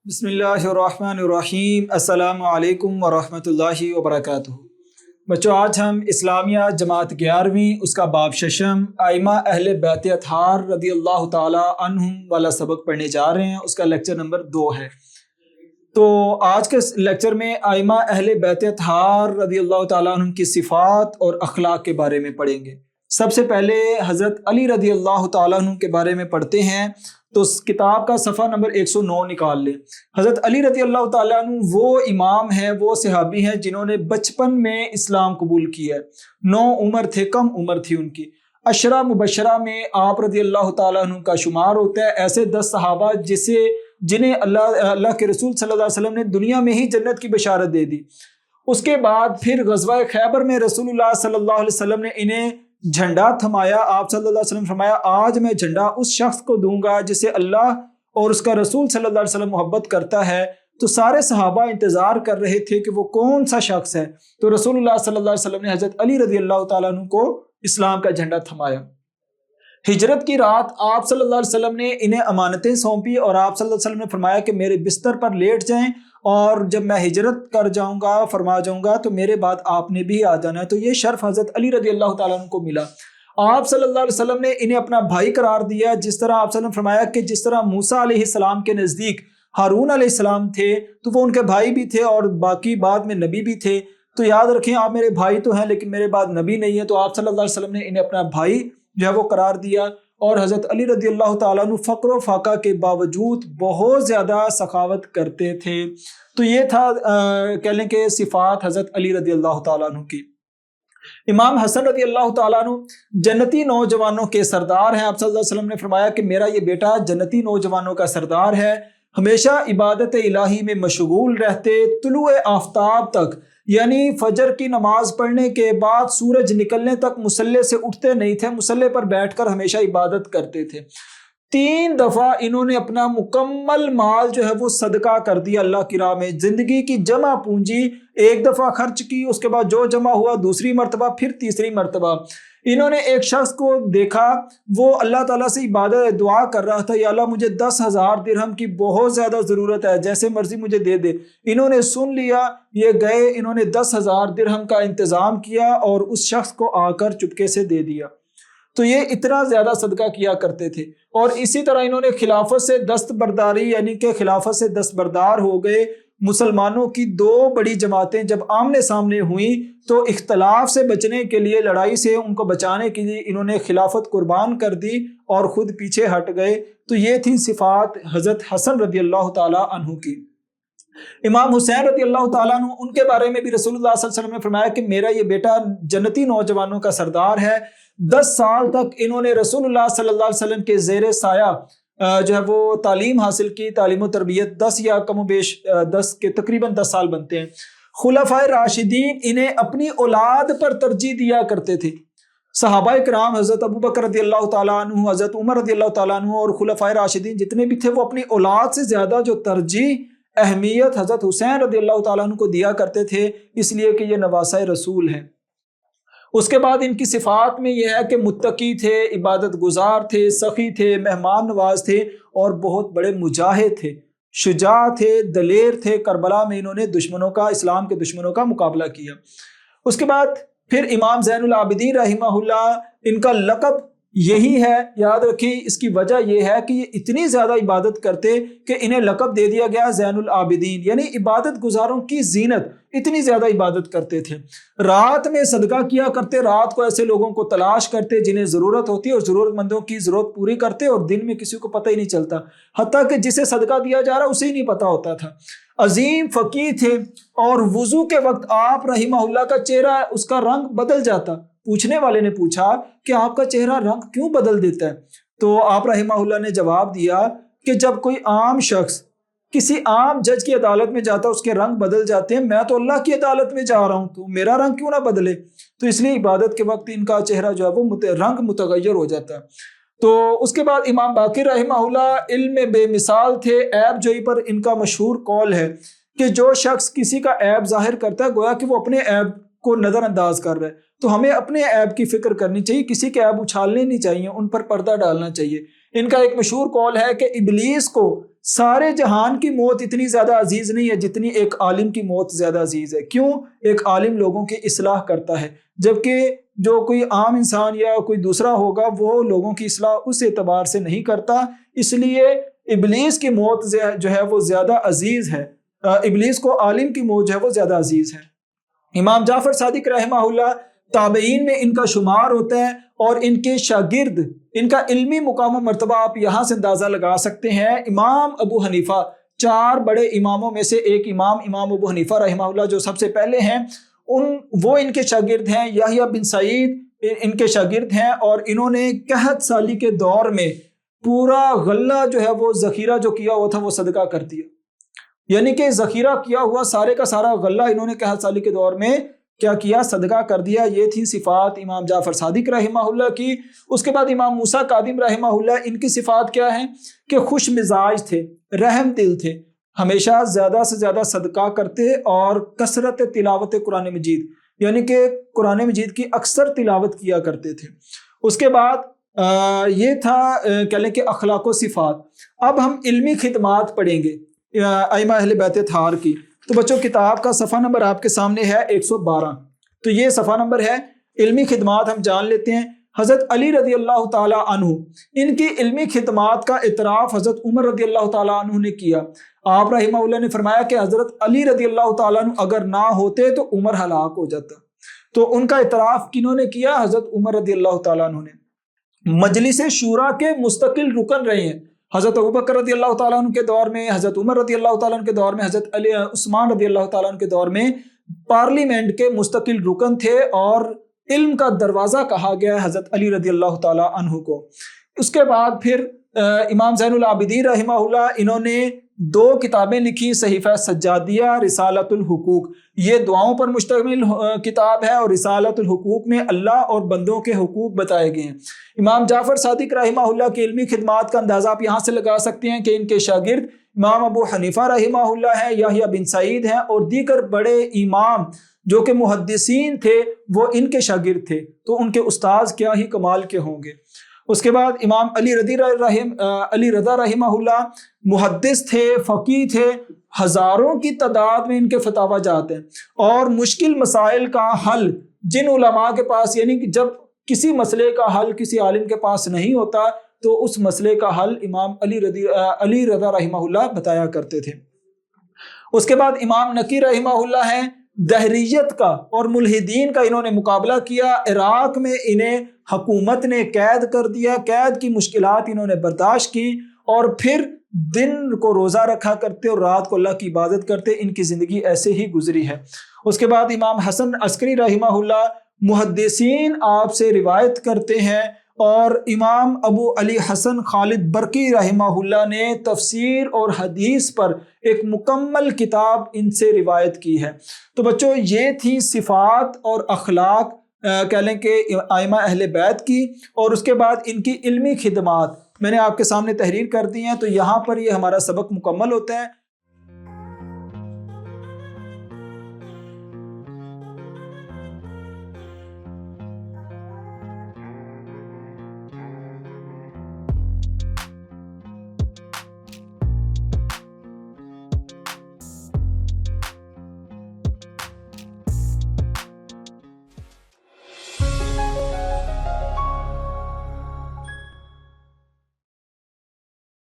بسم اللہ الرحمن الرحیم، السلام علیکم ورحمۃ اللہ وبرکاتہ۔ بچوں، آج ہم اسلامیہ جماعت 11ویں اس کا باب ششم ائمہ اہل بیت اطہار رضی اللہ تعالی عنہم والا سبق پڑھنے جا رہے ہیں۔ اس کا لیکچر نمبر 2 ہے۔ تو آج کے لیکچر میں ائمہ اہل بیت اطہار رضی اللہ تعالیٰ عنہم کی صفات اور اخلاق کے بارے میں پڑھیں گے۔ سب سے پہلے حضرت علی رضی اللہ تعالیٰ عنہ کے بارے میں پڑھتے ہیں۔ تو اس کتاب کا صفحہ نمبر 109 نکال لیں۔ حضرت علی رضی اللہ تعالیٰ عنہ وہ امام ہیں، وہ صحابی ہیں جنہوں نے بچپن میں اسلام قبول کیا ہے۔ 9 عمر تھے، کم عمر تھی ان کی۔ عشرہ مبشرہ میں آپ رضی اللہ تعالیٰ عنہ کا شمار ہوتا ہے۔ ایسے 10 صحابہ جنہیں اللہ کے رسول صلی اللہ علیہ وسلم نے دنیا میں ہی جنت کی بشارت دے دی۔ اس کے بعد پھر غزوہ خیبر میں رسول اللہ صلی اللہ علیہ وسلم نے انہیں جھنڈا تھمایا۔ آپ صلی اللہ علیہ وسلم فرمایا، آج میں جھنڈا اس شخص کو دوں گا جسے اللہ اور اس کا رسول صلی اللہ علیہ وسلم محبت کرتا ہے۔ تو سارے صحابہ انتظار کر رہے تھے کہ وہ کون سا شخص ہے۔ تو رسول اللہ صلی اللہ علیہ وسلم نے حضرت علی رضی اللہ تعالیٰ عنہ کو اسلام کا جھنڈا تھمایا۔ ہجرت کی رات آپ صلی اللہ علیہ وسلم نے انہیں امانتیں سونپی اور آپ صلی اللہ علیہ وسلم نے فرمایا کہ میرے بستر پر لیٹ جائیں، اور جب میں ہجرت کر جاؤں گا، فرما جاؤں گا، تو میرے بعد آپ نے بھی آ جانا ہے۔ تو یہ شرف حضرت علی رضی اللہ تعالیٰ عنہ کو ملا۔ آپ صلی اللہ علیہ وسلم نے انہیں اپنا بھائی قرار دیا، جس طرح آپ صلی اللہ علیہ وسلم نے فرمایا کہ جس طرح موسیٰ علیہ السلام کے نزدیک ہارون علیہ السلام تھے تو وہ ان کے بھائی بھی تھے اور باقی بعد میں نبی بھی تھے۔ تو یاد رکھیں، آپ میرے بھائی تو ہیں لیکن میرے بعد نبی نہیں ہے۔ تو آپ صلی اللہ علیہ وسلم نے انہیں اپنا بھائی جو ہے وہ قرار دیا۔ اور حضرت علی رضی اللہ تعالیٰ عنہ فقر و فاقہ کے باوجود بہت زیادہ سخاوت کرتے تھے۔ تو یہ تھا کہہ لیں کہ صفات حضرت علی رضی اللہ تعالیٰ عنہ کی۔ امام حسن رضی اللہ تعالیٰ عنہ جنتی نوجوانوں کے سردار ہیں۔ آپ صلی اللہ علیہ وسلم نے فرمایا کہ میرا یہ بیٹا جنتی نوجوانوں کا سردار ہے، ہمیشہ عبادت الہی میں مشغول رہتے، طلوع آفتاب تک، یعنی فجر کی نماز پڑھنے کے بعد سورج نکلنے تک مصلی سے اٹھتے نہیں تھے، مصلی پر بیٹھ کر ہمیشہ عبادت کرتے تھے۔ 3 دفعہ انہوں نے اپنا مکمل مال جو ہے وہ صدقہ کر دیا اللہ کی راہ میں۔ زندگی کی جمع پونجی 1 دفعہ خرچ کی، اس کے بعد جو جمع ہوا دوسری مرتبہ، پھر تیسری مرتبہ۔ انہوں نے ایک شخص کو دیکھا، وہ اللہ تعالیٰ سے عبادت دعا کر رہا تھا، یا اللہ مجھے 10,000 درہم کی بہت زیادہ ضرورت ہے، جیسے مرضی مجھے دے دے۔ انہوں نے سن لیا، یہ گئے، انہوں نے 10,000 درہم کا انتظام کیا اور اس شخص کو آ کر چپکے سے دے دیا۔ تو یہ اتنا زیادہ صدقہ کیا کرتے تھے۔ اور اسی طرح انہوں نے خلافت سے دستبرداری، یعنی کہ خلافت سے دستبردار ہو گئے۔ مسلمانوں کی 2 بڑی جماعتیں جب آمنے سامنے ہوئیں تو اختلاف سے بچنے کے لیے، لڑائی سے ان کو بچانے کے لیے انہوں نے خلافت قربان کر دی اور خود پیچھے ہٹ گئے۔ تو یہ تھی صفات حضرت حسن رضی اللہ تعالیٰ عنہ کی۔ امام حسین رضی اللہ تعالیٰ عنہ، ان کے بارے میں بھی رسول اللہ صلی اللہ علیہ وسلم نے فرمایا کہ میرا یہ بیٹا جنتی نوجوانوں کا سردار ہے۔ 10 سال تک انہوں نے رسول اللہ صلی اللہ علیہ وسلم کے زیر سایہ جو ہے وہ تعلیم حاصل کی، تعلیم و تربیت 10 یا کم و بیش 10 کے تقریباً 10 سال بنتے ہیں۔ خلفائے راشدین انہیں اپنی اولاد پر ترجیح دیا کرتے تھے۔ صحابہ کرام حضرت ابوبکر رضی اللہ تعالیٰ عنہ، حضرت عمر رضی اللہ تعالیٰ عنہ اور خلفائے راشدین جتنے بھی تھے، وہ اپنی اولاد سے زیادہ جو ترجیح اہمیت حضرت حسین رضی اللہ تعالیٰ عنہ کو دیا کرتے تھے، اس لیے کہ یہ نواسۂ رسول ہیں۔ اس کے بعد ان کی صفات میں یہ ہے کہ متقی تھے، عبادت گزار تھے، سخی تھے، مہمان نواز تھے اور بہت بڑے مجاہد تھے، شجاع تھے، دلیر تھے۔ کربلا میں انہوں نے اسلام کے دشمنوں کا مقابلہ کیا۔ اس کے بعد پھر امام زین العابدین رحمہ اللہ، ان کا لقب یہی ہے، یاد رکھیں۔ اس کی وجہ یہ ہے کہ یہ اتنی زیادہ عبادت کرتے کہ انہیں لقب دے دیا گیا زین العابدین، یعنی عبادت گزاروں کی زینت، اتنی زیادہ عبادت کرتے تھے۔ رات میں صدقہ کیا کرتے، رات کو ایسے لوگوں کو تلاش کرتے جنہیں ضرورت ہوتی ہے اور ضرورت مندوں کی ضرورت پوری کرتے، اور دن میں کسی کو پتہ ہی نہیں چلتا، حتیٰ کہ جسے صدقہ دیا جا رہا اسے ہی نہیں پتہ ہوتا تھا۔ عظیم فقیہ تھے، اور وضو کے وقت آپ رحمہ اللہ کا چہرہ، اس کا رنگ بدل جاتا۔ پوچھنے والے نے پوچھا کہ آپ کا چہرہ رنگ کیوں بدل دیتا ہے؟ تو آپ رحمہ اللہ نے جواب دیا کہ جب کوئی عام شخص کسی عام جج کی عدالت میں جاتا ہے، اس کے رنگ بدل جاتے ہیں، میں تو اللہ کی عدالت میں جا رہا ہوں تو میرا رنگ کیوں نہ بدلے؟ تو اس لیے عبادت کے وقت ان کا چہرہ جو ہے وہ رنگ متغیر ہو جاتا ہے۔ تو اس کے بعد امام باقر رحمہ اللہ علم میں بے مثال تھے۔ عیب جوئی پر ان کا مشہور قول ہے کہ جو شخص کسی کا عیب ظاہر کرتا ہے گویا کہ وہ اپنے عیب کو نظر انداز کر رہا ہے۔ تو ہمیں اپنے عیب کی فکر کرنی چاہیے، کسی کے عیب اچھالنے نہیں چاہیے، ان پر پردہ ڈالنا چاہیے۔ ان کا ایک مشہور قول ہے کہ ابلیس کو سارے جہان کی موت اتنی زیادہ عزیز نہیں ہے جتنی ایک عالم کی موت زیادہ عزیز ہے۔ کیوں؟ ایک عالم لوگوں کی اصلاح کرتا ہے، جبکہ جو کوئی عام انسان یا کوئی دوسرا ہوگا وہ لوگوں کی اصلاح اس اعتبار سے نہیں کرتا، اس لیے ابلیس کی موت جو ہے وہ زیادہ عزیز ہے، ابلیس کو عالم کی موت جو ہے وہ زیادہ عزیز ہے۔ امام جعفر صادق رحمہ اللہ تابعین میں ان کا شمار ہوتا ہے، اور ان کے شاگرد، ان کا علمی مقام و مرتبہ آپ یہاں سے اندازہ لگا سکتے ہیں۔ امام ابو حنیفہ، 4 بڑے اماموں میں سے ایک امام ابو حنیفہ رحمہ اللہ جو سب سے پہلے ہیں، وہ ان کے شاگرد ہیں۔ یحییٰ بن سعید ان کے شاگرد ہیں، اور انہوں نے قحط سالی کے دور میں پورا غلہ جو ہے وہ ذخیرہ جو کیا ہوا تھا وہ صدقہ کر دیا، یعنی کہ ذخیرہ کیا ہوا سارے کا سارا غلہ انہوں نے قحط سالی کے دور میں کیا کیا؟ صدقہ کر دیا۔ یہ تھی صفات امام جعفر صادق رحمہ اللہ کی۔ اس کے بعد امام موسیٰ کاظم رحمہ اللہ، ان کی صفات کیا ہیں کہ خوش مزاج تھے، رحم دل تھے، ہمیشہ زیادہ سے زیادہ صدقہ کرتے، اور کثرت تلاوت قرآن مجید، یعنی کہ قرآن مجید کی اکثر تلاوت کیا کرتے تھے۔ اس کے بعد یہ تھا کہہ لیں کہ اخلاق و صفات۔ اب ہم علمی خدمات پڑھیں گے ائمہ اہل بیت اطہار کی۔ تو بچوں کتاب کا صفحہ نمبر آپ کے سامنے ہے 112، تو یہ صفحہ نمبر ہے۔ علمی خدمات ہم جان لیتے ہیں۔ حضرت علی رضی اللہ تعالی عنہ، ان کی علمی خدمات کا اعتراف حضرت عمر رضی اللہ تعالی عنہ نے کیا۔ آپ رحمہ اللہ نے فرمایا کہ حضرت علی رضی اللہ تعالی عنہ اگر نہ ہوتے تو عمر ہلاک ہو جاتا۔ تو ان کا اعتراف کنہوں نے کیا؟ حضرت عمر رضی اللہ تعالی عنہ نے۔ مجلس شورا کے مستقل رکن رہے ہیں، حضرت ابوبکر رضی اللہ تعالیٰ عنہ کے دور میں، حضرت عمر رضی اللہ تعالیٰ عنہ کے دور میں، حضرت عثمان رضی اللہ تعالیٰ عنہ کے دور میں پارلیمنٹ کے مستقل رکن تھے، اور علم کا دروازہ کہا گیا ہے حضرت علی رضی اللہ تعالیٰ عنہ کو۔ اس کے بعد پھر امام زین العابدین رحمہ اللہ، انہوں نے 2 کتابیں لکھی، صحیفہ سجادیہ، رسالۃ الحقوق۔ یہ دعاؤں پر مشتمل کتاب ہے، اور رسالۃ الحقوق میں اللہ اور بندوں کے حقوق بتائے گئے ہیں۔ امام جعفر صادق رحمہ اللہ کی علمی خدمات کا اندازہ آپ یہاں سے لگا سکتے ہیں کہ ان کے شاگرد امام ابو حنیفہ رحمہ اللہ ہے، یحییٰ بن سعید ہیں، اور دیگر بڑے امام جو کہ محدثین تھے وہ ان کے شاگرد تھے۔ تو ان کے استاذ کیا ہی کمال کے ہوں گے۔ اس کے بعد امام علی رضا رحمہ اللہ محدث تھے، فقیہ تھے، ہزاروں کی تعداد میں ان کے فتاوی جات ہیں، اور مشکل مسائل کا حل جن علماء کے پاس، یعنی کہ جب کسی مسئلے کا حل کسی عالم کے پاس نہیں ہوتا تو اس مسئلے کا حل امام علی رضا رحمہ اللہ بتایا کرتے تھے۔ اس کے بعد امام نقی رحمہ اللہ ہیں، دہریت کا اور ملحدین کا انہوں نے مقابلہ کیا۔ عراق میں انہیں حکومت نے قید کر دیا، قید کی مشکلات انہوں نے برداشت کی، اور پھر دن کو روزہ رکھا کرتے اور رات کو اللہ کی عبادت کرتے۔ ان کی زندگی ایسے ہی گزری ہے۔ اس کے بعد امام حسن عسکری رحمہ اللہ، محدثین آپ سے روایت کرتے ہیں، اور امام ابو علی حسن خالد برقی رحمہ اللہ نے تفسیر اور حدیث پر ایک مکمل کتاب ان سے روایت کی ہے۔ تو بچوں یہ تھی صفات اور اخلاق کہہ لیں کہ ائمہ اہل بیت کی، اور اس کے بعد ان کی علمی خدمات میں نے آپ کے سامنے تحریر کر دی ہیں۔ تو یہاں پر یہ ہمارا سبق مکمل ہوتا ہے۔